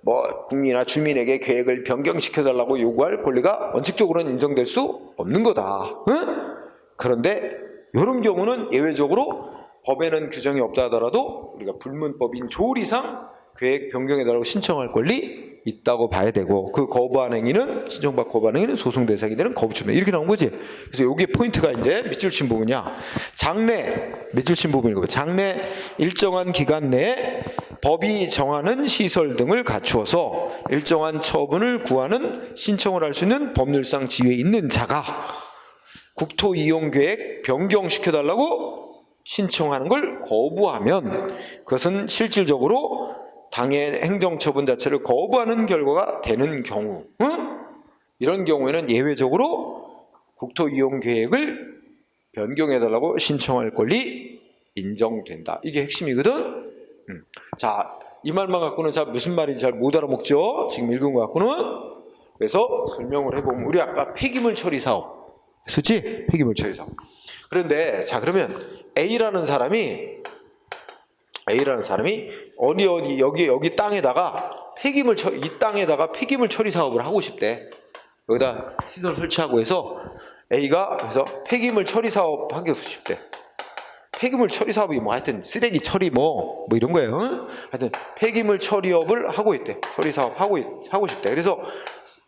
뭐 국민이나 주민에게 계획을 변경시켜달라고 요구할 권리가 원칙적으로는 인정될 수 없는 거다. 응? 그런데 이런 경우는 예외적으로 법에는 규정이 없다 하더라도 우리가 불문법인 조리상 계획 변경해달라고 신청할 권리 있다고 봐야 되고, 그 거부한 행위는 신청받고 거부한 행위는 소송 대상이 되는 거부처분, 이렇게 나온 거지. 그래서 여기 포인트가 이제 밑줄 친 부분이야. 장래 밑줄 친 부분이고, 장래 일정한 기간 내에 법이 정하는 시설 등을 갖추어서 일정한 처분을 구하는 신청을 할 수 있는 법률상 지위에 있는 자가 국토 이용 계획 변경시켜달라고 신청하는 걸 거부하면 그것은 실질적으로 당의 행정처분 자체를 거부하는 결과가 되는 경우, 이런 경우에는 예외적으로 국토 이용 계획을 변경해달라고 신청할 권리 인정된다. 이게 핵심이거든. 자, 이 말만 갖고는 잘 무슨 말인지 잘 못 알아먹죠. 지금 읽은 거 갖고는. 그래서 설명을 해보면 우리 아까 폐기물 처리 사업 했었지? 폐기물 처리 사업. 그런데 자, 그러면 A라는 사람이 어디 여기 땅에다가 이 땅에다가 폐기물 처리 사업을 하고 싶대. 여기다 시설 설치하고 해서 A가 그래서 폐기물 처리 사업 하고 싶대. 폐기물 처리 사업이 뭐 하여튼 쓰레기 처리 뭐 이런 거예요. 응? 하여튼 폐기물 처리업을 하고 있대. 처리 사업 하고 싶대. 그래서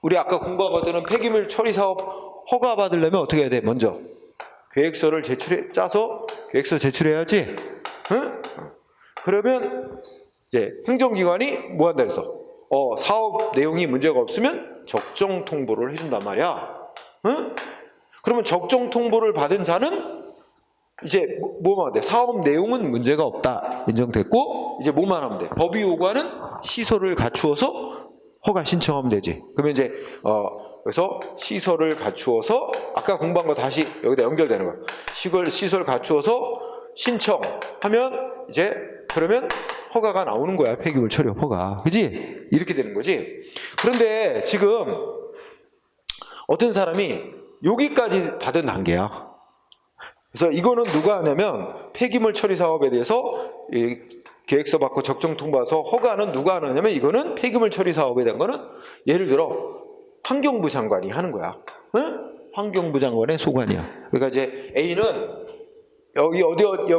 우리 아까 공부하거든은 폐기물 처리 사업 허가 받으려면 어떻게 해야 돼? 먼저 계획서를 짜서 계획서 제출해야지. 응? 그러면 이제 행정기관이 뭐 한다 그래서 사업 내용이 문제가 없으면 적정 통보를 해준단 말이야. 응? 그러면 적정 통보를 받은 자는 이제 뭐만 돼? 사업 내용은 문제가 없다 인정됐고 이제 뭐만 하면 돼? 법이 요구하는 시설을 갖추어서 허가 신청하면 되지. 그러면 이제 그래서 시설을 갖추어서 아까 공부한 거 다시 여기다 연결되는 거야. 시설 갖추어서 신청하면 이제 그러면 허가가 나오는 거야. 폐기물 처리 허가. 그지? 이렇게 되는 거지. 그런데 지금 어떤 사람이 여기까지 받은 단계야. 그래서 이거는 누가 하냐면 폐기물 처리 사업에 대해서 계획서 받고 적정 통보해서 허가는 누가 하느냐면 이거는 폐기물 처리 사업에 대한 거는 예를 들어 환경부 장관이 하는 거야. 응? 환경부 장관의 소관이야. 그러니까 이제 A는 여기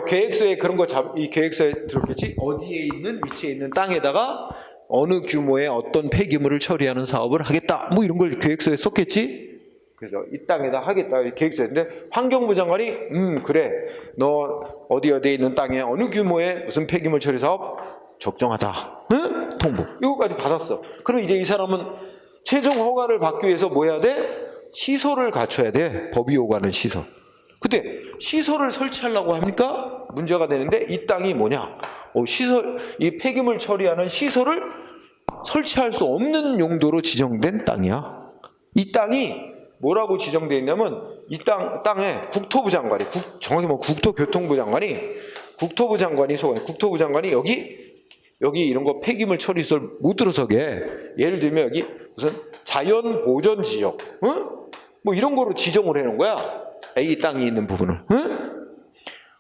계획서에 그런 거 이 계획서에 들었겠지? 어디에 있는 위치에 있는 땅에다가 어느 규모의 어떤 폐기물을 처리하는 사업을 하겠다. 뭐 이런 걸 계획서에 썼겠지? 그래서 이 땅에다 하겠다 계획서였는데 환경부 장관이 그래 너 어디에 있는 땅에 어느 규모의 무슨 폐기물 처리 사업 적정하다. 응? 통보. 이거까지 받았어. 그럼 이제 이 사람은 최종 허가를 받기 위해서 뭐 해야 돼? 시설을 갖춰야 돼. 법이 요구하는 시설. 근데 시설을 설치하려고 하니까 문제가 되는데 이 땅이 뭐냐? 이 폐기물 처리하는 시설을 설치할 수 없는 용도로 지정된 땅이야. 이 땅이 뭐라고 지정되어 있냐면 이 땅에 국토부 장관이 정확히 국토교통부 장관이 국토부 장관이 여기 이런 거 폐기물 처리 시설 못 들어서게 예를 들면 여기 무슨 자연 보전 지역, 뭐 이런 거로 지정을 해놓은 거야. A 땅이 있는 부분을.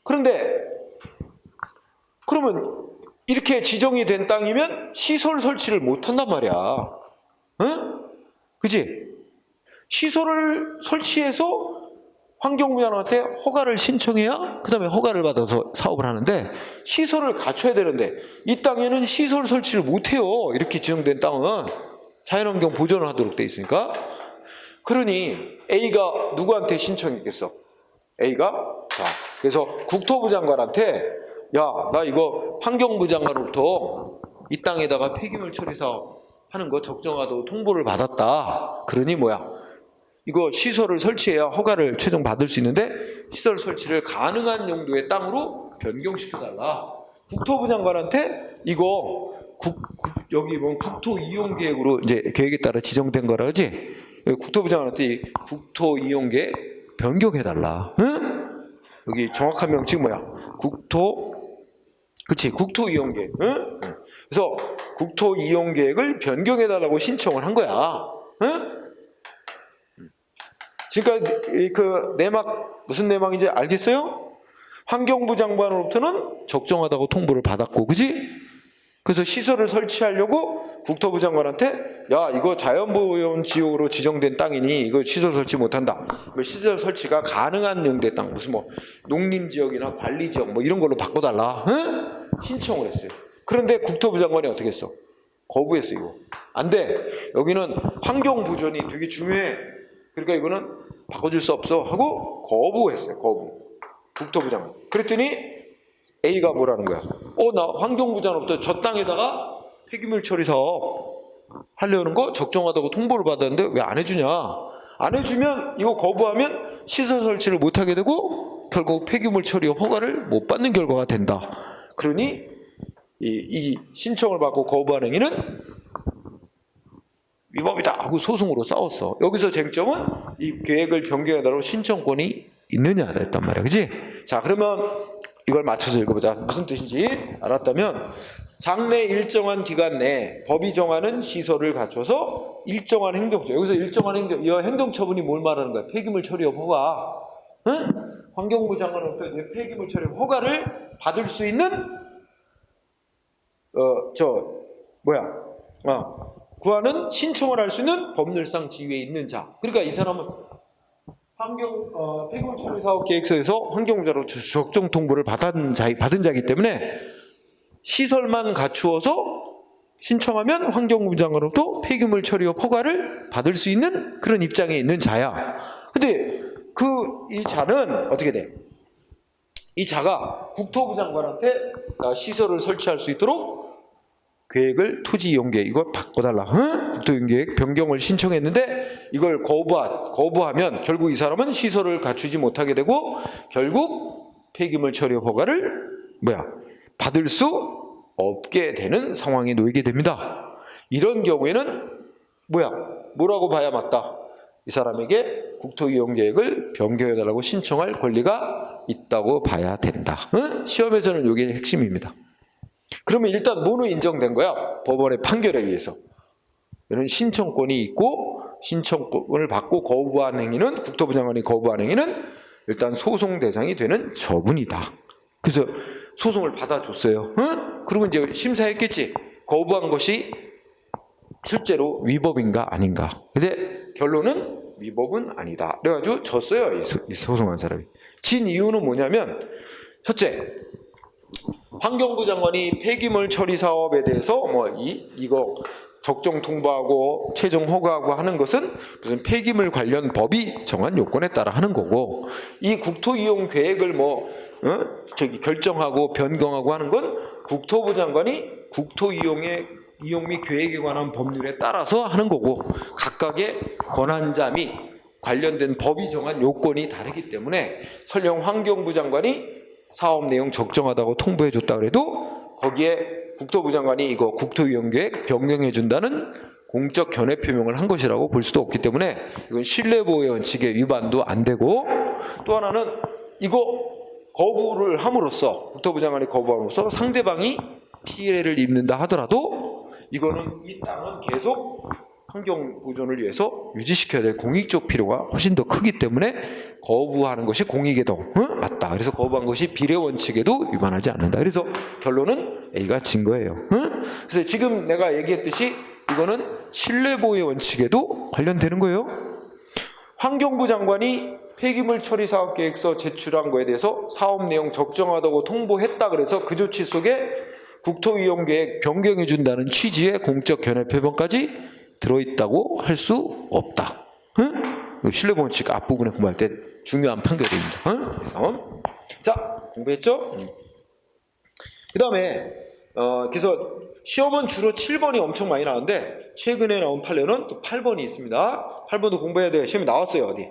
그런데 그러면 이렇게 지정이 된 땅이면 시설 설치를 못 한단 말이야. 그지? 시설을 설치해서 환경부 장관한테 허가를 신청해야 그 다음에 허가를 받아서 사업을 하는데 시설을 갖춰야 되는데 이 땅에는 시설 설치를 못해요. 이렇게 지정된 땅은 자연환경 보존을 하도록 돼 있으니까. 그러니 A가 누구한테 신청했겠어? 그래서 국토부 장관한테 야, 나 이거 환경부 장관으로부터 이 땅에다가 폐기물 처리 사업 하는 거 적정하다고 통보를 받았다. 그러니 뭐야? 이거 시설을 설치해야 허가를 최종 받을 수 있는데 시설 설치를 가능한 용도의 땅으로 변경시켜달라. 국토부 장관한테 이거 여기 보면 국토 이용 계획으로 이제 계획에 따라 지정된 거라 그지? 국토부 장관한테 이 국토 이용 계획 변경해달라. 응? 여기 정확한 명칭 뭐야? 국토 이용 계획. 응? 그래서 국토 이용 계획을 변경해달라고 신청을 한 거야. 응? 지금까지 그 내막 무슨 내막인지 알겠어요? 환경부 장관으로부터는 적정하다고 통보를 받았고, 그지? 그래서 시설을 설치하려고 국토부 장관한테 야, 이거 자연보존 지역으로 지정된 땅이니 이거 시설 설치 못한다. 시설 설치가 가능한 용도의 땅, 무슨 뭐 농림지역이나 관리지역 뭐 이런 걸로 바꿔달라. 응? 신청을 했어요. 그런데 국토부 장관이 어떻게 했어? 거부했어. 이거 안 돼. 여기는 환경보존이 되게 중요해. 그러니까 이거는 바꿔줄 수 없어 하고 거부했어요. 국토부 장관. 그랬더니 A가 뭐라는 거야? 나 환경부장으로부터 저 땅에다가 폐기물 처리 사업 하려는 거 적정하다고 통보를 받았는데 왜 안 해주냐? 안 해주면 이거 거부하면 시설 설치를 못하게 되고 결국 폐기물 처리 허가를 못 받는 결과가 된다. 그러니 이 신청을 받고 거부한 행위는 위법이다 하고 소송으로 싸웠어. 여기서 쟁점은 이 계획을 변경해달라고 신청권이 있느냐였단 말이야. 그지? 자, 그러면 이걸 맞춰서 읽어보자. 무슨 뜻인지 알았다면, 장래 일정한 기간 내에 법이 정하는 시설을 갖춰서 일정한 행정처분, 여기서 일정한 이 행정처분이 뭘 말하는 거야? 폐기물 처리업 허가. 응? 환경부 장관으로부터 이제 폐기물 처리업 허가를 받을 수 있는 구하는 신청을 할 수 있는 법률상 지위에 있는 자. 그러니까 이 사람은 폐기물 처리 사업 계획서에서 환경부자로 적정 통보를 받은 자이기 때문에 시설만 갖추어서 신청하면 환경부 장관으로부터 폐기물 처리업 허가를 받을 수 있는 그런 입장에 있는 자야. 근데 이 자는 어떻게 돼? 이 자가 국토부 장관한테 시설을 설치할 수 있도록 계획을 토지 이용계획 이걸 바꿔달라. 국토이용계획 변경을 신청했는데 이걸 거부하면 결국 이 사람은 시설을 갖추지 못하게 되고 결국 폐기물 처리업 허가를 받을 수 없게 되는 상황에 놓이게 됩니다. 이런 경우에는 뭐라고 봐야 맞다? 이 사람에게 국토이용계획을 변경해달라고 신청할 권리가 있다고 봐야 된다. 시험에서는 이게 핵심입니다. 그러면 일단 뭐는 인정된 거야? 법원의 판결에 의해서. 이런 신청권이 있고 신청권을 받고 거부한 행위는, 국토부 장관이 거부한 행위는 일단 소송 대상이 되는 처분이다. 그래서 소송을 받아줬어요. 그리고 이제 심사했겠지. 거부한 것이 실제로 위법인가 아닌가. 근데 결론은 위법은 아니다. 그래가지고 졌어요. 이 소송한 사람이. 진 이유는 뭐냐면, 첫째, 환경부 장관이 폐기물 처리 사업에 대해서 이거 적정 통보하고 최종 허가하고 하는 것은 무슨 폐기물 관련 법이 정한 요건에 따라 하는 거고, 이 국토이용 계획을 결정하고 변경하고 하는 건 국토부 장관이 국토이용 및 계획에 관한 법률에 따라서 하는 거고, 각각의 권한자 및 관련된 법이 정한 요건이 다르기 때문에 설령 환경부 장관이 사업 내용 적정하다고 통보해 줬다 그래도 거기에 국토부 장관이 이거 국토이용계획 변경해 준다는 공적 견해 표명을 한 것이라고 볼 수도 없기 때문에 이건 신뢰보호의 원칙의 위반도 안 되고, 또 하나는 이거 거부를 함으로써, 국토부 장관이 거부함으로써 상대방이 피해를 입는다 하더라도 이거는 이 땅은 계속 환경 보존을 위해서 유지시켜야 될 공익적 필요가 훨씬 더 크기 때문에 거부하는 것이 공익에도 맞다. 그래서 거부한 것이 비례 원칙에도 위반하지 않는다. 그래서 결론은 A가 진 거예요. 그래서 지금 내가 얘기했듯이 이거는 신뢰보호의 원칙에도 관련되는 거예요. 환경부 장관이 폐기물 처리 사업 계획서 제출한 거에 대해서 사업 내용 적정하다고 통보했다 그래서 그 조치 속에 국토이용계획 변경해 준다는 취지의 공적 견해 표명까지 들어있다고 할 수 없다. 신뢰보호 원칙 앞부분에 공부할 때 중요한 판결입니다. 그래서 자, 공부했죠? 그 다음에 그래서 시험은 주로 7번이 엄청 많이 나오는데 최근에 나온 판례는 또 8번이 있습니다. 8번도 공부해야 돼요. 시험이 나왔어요. 어디?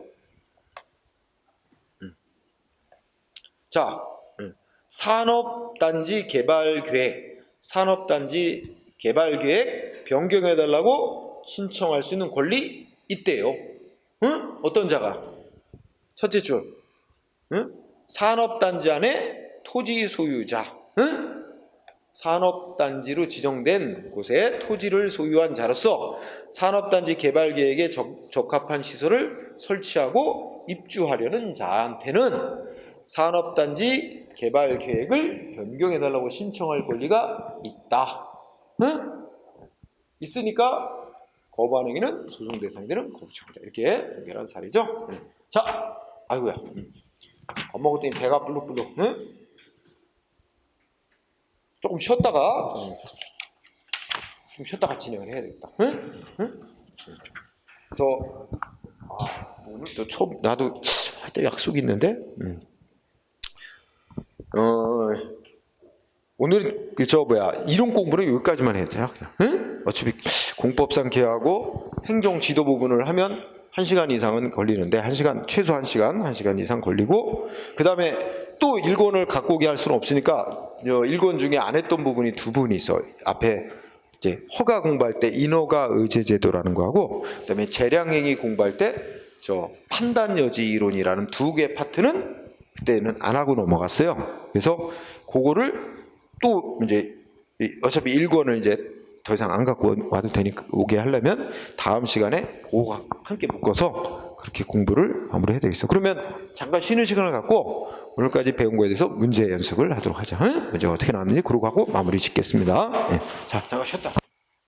자, 산업단지 개발계획, 산업단지 개발계획 변경해달라고 신청할 수 있는 권리 있대요. 어떤 자가? 첫째 줄, 산업단지 안에 토지 소유자, 산업단지로 지정된 곳에 토지를 소유한 자로서 산업단지 개발계획에 적합한 시설을 설치하고 입주하려는 자한테는 산업단지 개발계획을 변경해달라고 신청할 권리가 있다. 있으니까 거부하는 행위는 소송 대상이 되는 거부처분이다. 이렇게 연결한 사례죠. 자, 아이고야. 밥 먹었더니 배가 불룩불룩. 조금 쉬었다가 진행을 해야 되겠다. 그래서 오늘 또 나도 또 약속이 있는데. 오늘 이론 공부는 여기까지만 해도 돼요. 그냥. 응? 어차피 공법상 개하고 행정 지도 부분을 하면 1시간 이상은 걸리는데 1시간 최소 1시간 이상 걸리고 그다음에 또 1권을 갖고 오게 할 수는 없으니까 1권 중에 안 했던 부분이 두 부분이 있어. 앞에 이제 허가 공부할 때 인허가 의제 제도라는 거하고 그다음에 재량행위 공부할 때 판단 여지 이론이라는 두 개 파트는 그때는 안 하고 넘어갔어요. 그래서 그거를 또 이제 어차피 1권을 이제 더 이상 안 갖고 와도 되니까 오게 하려면 다음 시간에 그거 함께 묶어서 그렇게 공부를 마무리해야 되겠어. 그러면 잠깐 쉬는 시간을 갖고 오늘까지 배운 거에 대해서 문제 연습을 하도록 하자. 응? 문제가 어떻게 나왔는지 그러고 하고 마무리 짓겠습니다. 네. 자, 잠깐 쉬었다.